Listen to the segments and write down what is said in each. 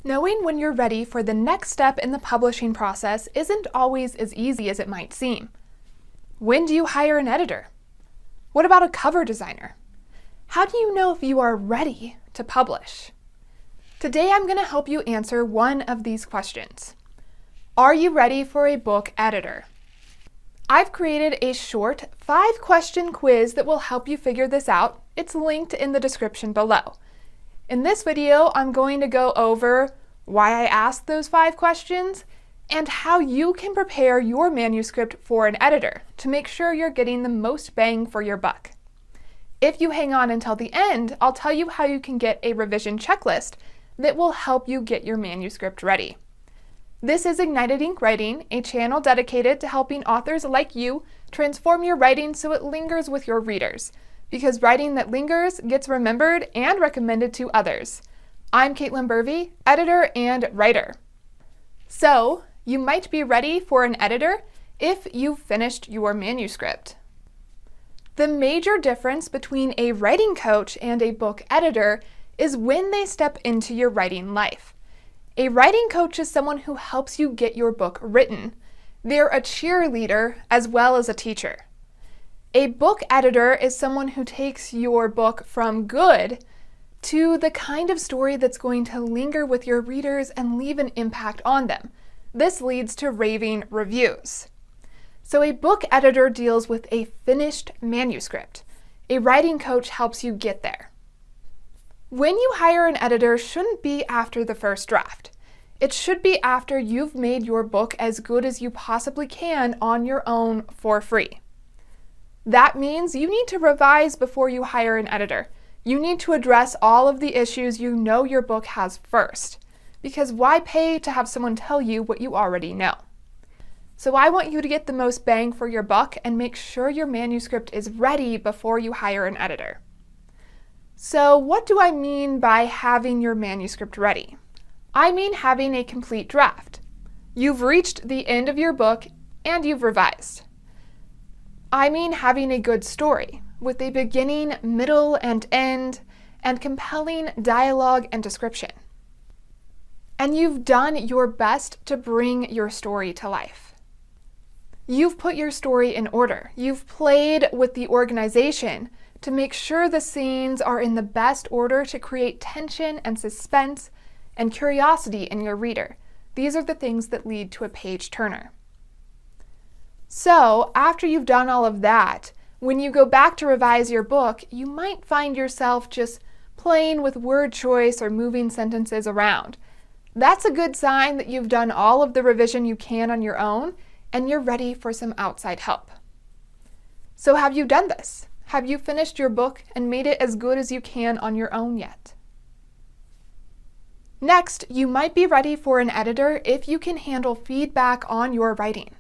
Knowing when you're ready for the next step in the publishing process isn't always as easy as it might seem. When do you hire an editor? What about a cover designer? How do you know if you are ready to publish? Today I'm going to help you answer one of these questions. Are you ready for a book editor? I've created a short 5-question quiz that will help you figure this out. It's linked in the description below. In this video, I'm going to go over why I asked those 5 questions and how you can prepare your manuscript for an editor to make sure you're getting the most bang for your buck. If you hang on until the end, I'll tell you how you can get a revision checklist that will help you get your manuscript ready. This is Ignited Ink Writing, a channel dedicated to helping authors like you transform your writing so it lingers with your readers. Because writing that lingers gets remembered and recommended to others. I'm Caitlin Burvey, editor and writer. So, you might be ready for an editor if you've finished your manuscript. The major difference between a writing coach and a book editor is when they step into your writing life. A writing coach is someone who helps you get your book written. They're a cheerleader as well as a teacher. A book editor is someone who takes your book from good to the kind of story that's going to linger with your readers and leave an impact on them. This leads to raving reviews. So a book editor deals with a finished manuscript. A writing coach helps you get there. When you hire an editor shouldn't be after the first draft. It should be after you've made your book as good as you possibly can on your own for free. That means you need to revise before you hire an editor. You need to address all of the issues you know your book has first, because why pay to have someone tell you what you already know? So I want you to get the most bang for your buck and make sure your manuscript is ready before you hire an editor. So what do I mean by having your manuscript ready? I mean having a complete draft. You've reached the end of your book and you've revised. I mean having a good story with a beginning, middle, and end, and compelling dialogue and description. And you've done your best to bring your story to life. You've put your story in order. You've played with the organization to make sure the scenes are in the best order to create tension and suspense and curiosity in your reader. These are the things that lead to a page turner. So, after you've done all of that, when you go back to revise your book, you might find yourself just playing with word choice or moving sentences around. That's a good sign that you've done all of the revision you can on your own and you're ready for some outside help. So have you done this? Have you finished your book and made it as good as you can on your own yet? Next, you might be ready for an editor if you can handle feedback on your writing.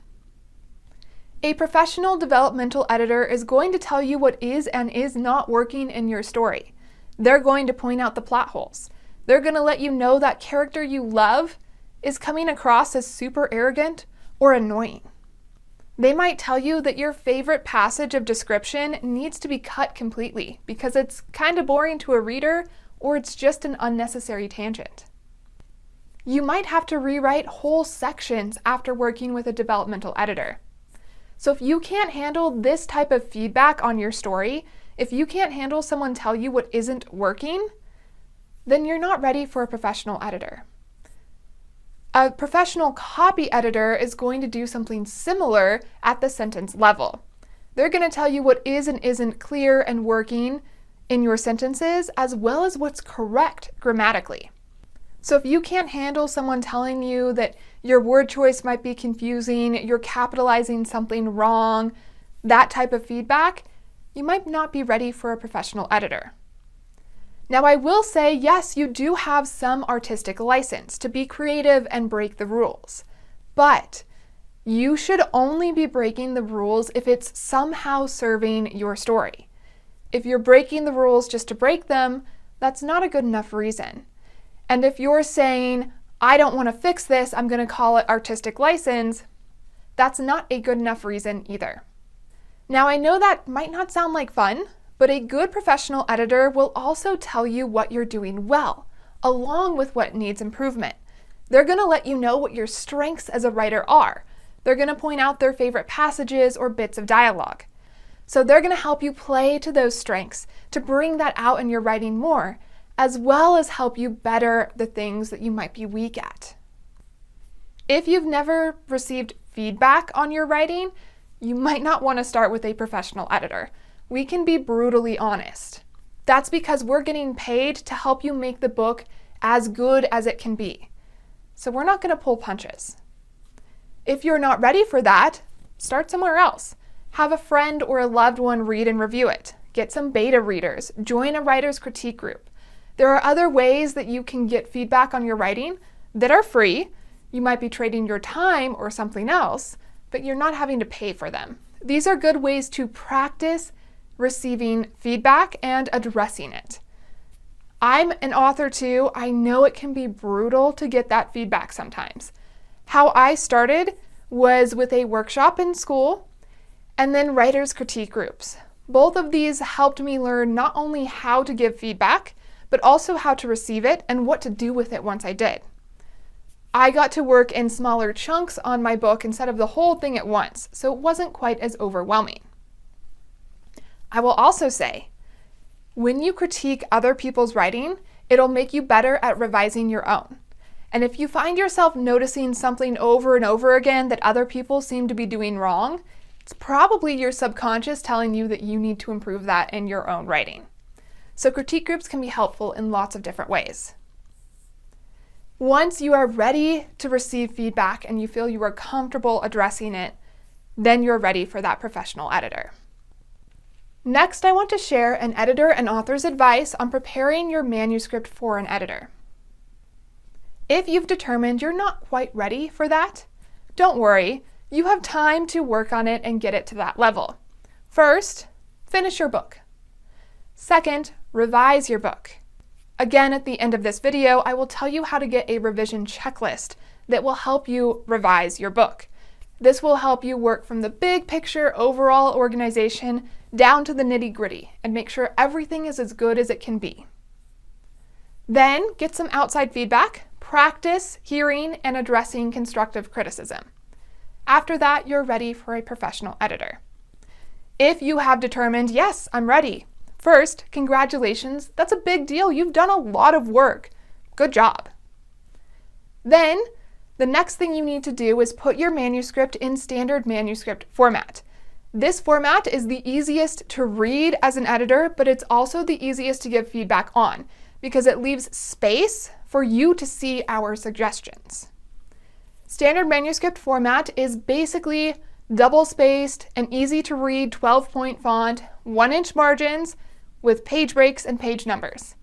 A professional developmental editor is going to tell you what is and is not working in your story. They're going to point out the plot holes. They're going to let you know that character you love is coming across as super arrogant or annoying. They might tell you that your favorite passage of description needs to be cut completely because it's kind of boring to a reader or it's just an unnecessary tangent. You might have to rewrite whole sections after working with a developmental editor. So if you can't handle this type of feedback on your story, if you can't handle someone tell you what isn't working, then you're not ready for a professional editor. A professional copy editor is going to do something similar at the sentence level. They're going to tell you what is and isn't clear and working in your sentences, as well as what's correct grammatically. So if you can't handle someone telling you that your word choice might be confusing, you're capitalizing something wrong, that type of feedback, you might not be ready for a professional editor. Now I will say, yes, you do have some artistic license to be creative and break the rules, but you should only be breaking the rules if it's somehow serving your story. If you're breaking the rules just to break them, that's not a good enough reason. And if you're saying, I don't want to fix this, I'm going to call it artistic license, that's not a good enough reason either. Now I know that might not sound like fun, but a good professional editor will also tell you what you're doing well, along with what needs improvement. They're going to let you know what your strengths as a writer are. They're going to point out their favorite passages or bits of dialogue. So they're going to help you play to those strengths to bring that out in your writing more, as well as help you better the things that you might be weak at. If you've never received feedback on your writing, you might not want to start with a professional editor. We can be brutally honest. That's because we're getting paid to help you make the book as good as it can be. So we're not going to pull punches. If you're not ready for that, start somewhere else. Have a friend or a loved one read and review it. Get some beta readers. Join a writer's critique group. There are other ways that you can get feedback on your writing that are free. You might be trading your time or something else, but you're not having to pay for them. These are good ways to practice receiving feedback and addressing it. I'm an author too. I know it can be brutal to get that feedback sometimes. How I started was with a workshop in school and then writers' critique groups. Both of these helped me learn not only how to give feedback, but also how to receive it and what to do with it once I did. I got to work in smaller chunks on my book instead of the whole thing at once, so it wasn't quite as overwhelming. I will also say, when you critique other people's writing, it'll make you better at revising your own. And if you find yourself noticing something over and over again that other people seem to be doing wrong, it's probably your subconscious telling you that you need to improve that in your own writing. So critique groups can be helpful in lots of different ways. Once you are ready to receive feedback and you feel you are comfortable addressing it, then you're ready for that professional editor. Next, I want to share an editor and author's advice on preparing your manuscript for an editor. If you've determined you're not quite ready for that, don't worry. You have time to work on it and get it to that level. First, finish your book. Second, revise your book. Again, at the end of this video, I will tell you how to get a revision checklist that will help you revise your book. This will help you work from the big picture overall organization down to the nitty-gritty and make sure everything is as good as it can be. Then get some outside feedback, practice hearing and addressing constructive criticism. After that, you're ready for a professional editor. If you have determined, yes, I'm ready, first, congratulations, that's a big deal. You've done a lot of work. Good job. Then, the next thing you need to do is put your manuscript in standard manuscript format. This format is the easiest to read as an editor, but it's also the easiest to give feedback on because it leaves space for you to see our suggestions. Standard manuscript format is basically double-spaced and easy to read 12-point font, 1-inch margins with page breaks and page numbers.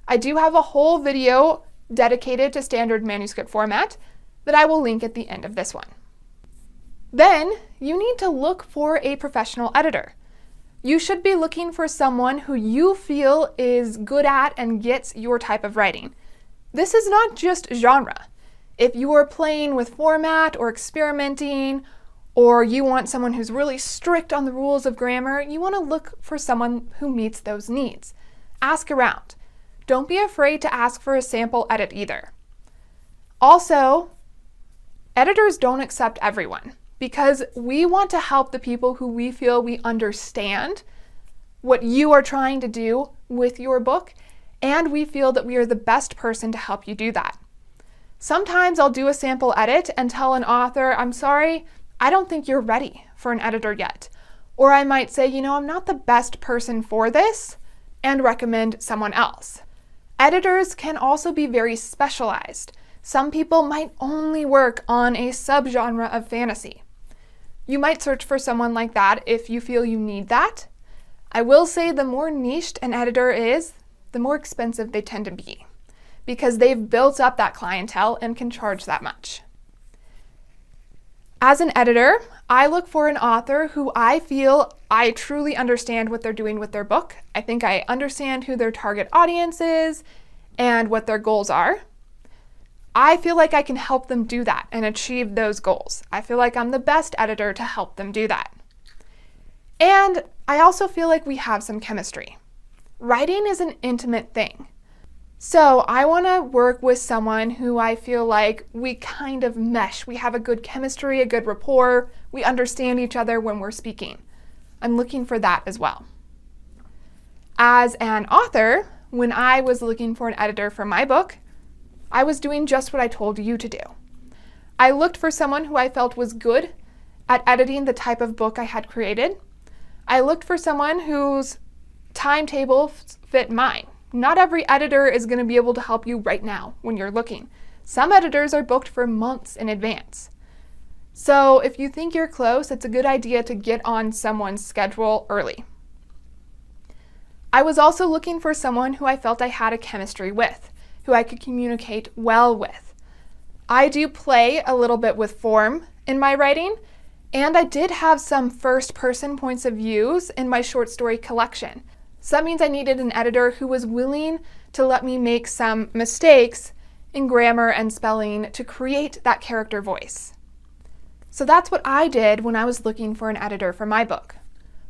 I do have a whole video dedicated to standard manuscript format that I will link at the end of this one. Then you need to look for a professional editor. You should be looking for someone who you feel is good at and gets your type of writing. This is not just genre. If you are playing with format or experimenting, or you want someone who's really strict on the rules of grammar, you want to look for someone who meets those needs. Ask around. Don't be afraid to ask for a sample edit either. Also, editors don't accept everyone because we want to help the people who we feel we understand what you are trying to do with your book, and we feel that we are the best person to help you do that. Sometimes I'll do a sample edit and tell an author, I'm sorry, I don't think you're ready for an editor yet. Or I might say, I'm not the best person for this, and recommend someone else. Editors can also be very specialized. Some people might only work on a subgenre of fantasy. You might search for someone like that if you feel you need that. I will say the more niched an editor is, the more expensive they tend to be, because they've built up that clientele and can charge that much. As an editor, I look for an author who I feel I truly understand what they're doing with their book. I think I understand who their target audience is and what their goals are. I feel like I can help them do that and achieve those goals. I feel like I'm the best editor to help them do that. And I also feel like we have some chemistry. Writing is an intimate thing. So I want to work with someone who I feel like we kind of mesh. We have a good chemistry, a good rapport. We understand each other when we're speaking. I'm looking for that as well. As an author, when I was looking for an editor for my book, I was doing just what I told you to do. I looked for someone who I felt was good at editing the type of book I had created. I looked for someone whose timetable fit mine. Not every editor is going to be able to help you right now when you're looking. Some editors are booked for months in advance. So if you think you're close, it's a good idea to get on someone's schedule early. I was also looking for someone who I felt I had a chemistry with, who I could communicate well with. I do play a little bit with form in my writing, and I did have some first-person points of views in my short story collection. So that means I needed an editor who was willing to let me make some mistakes in grammar and spelling to create that character voice. So that's what I did when I was looking for an editor for my book.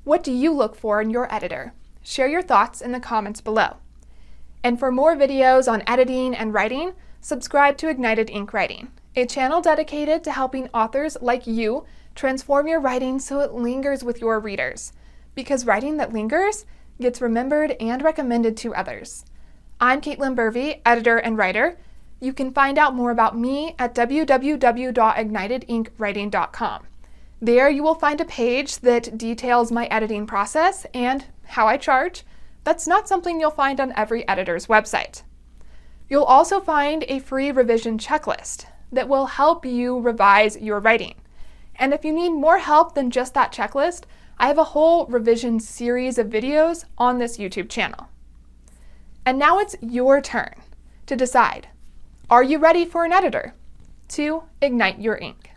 What do you look for in your editor? Share your thoughts in the comments below. And for more videos on editing and writing, subscribe to Ignited Ink Writing, a channel dedicated to helping authors like you transform your writing so it lingers with your readers. Because writing that lingers gets remembered and recommended to others. I'm Caitlin Burvey, editor and writer. You can find out more about me at www.ignitedinkwriting.com. There you will find a page that details my editing process and how I charge. That's not something you'll find on every editor's website. You'll also find a free revision checklist that will help you revise your writing. And if you need more help than just that checklist, I have a whole revision series of videos on this YouTube channel. And now it's your turn to decide, are you ready for an editor to ignite your ink?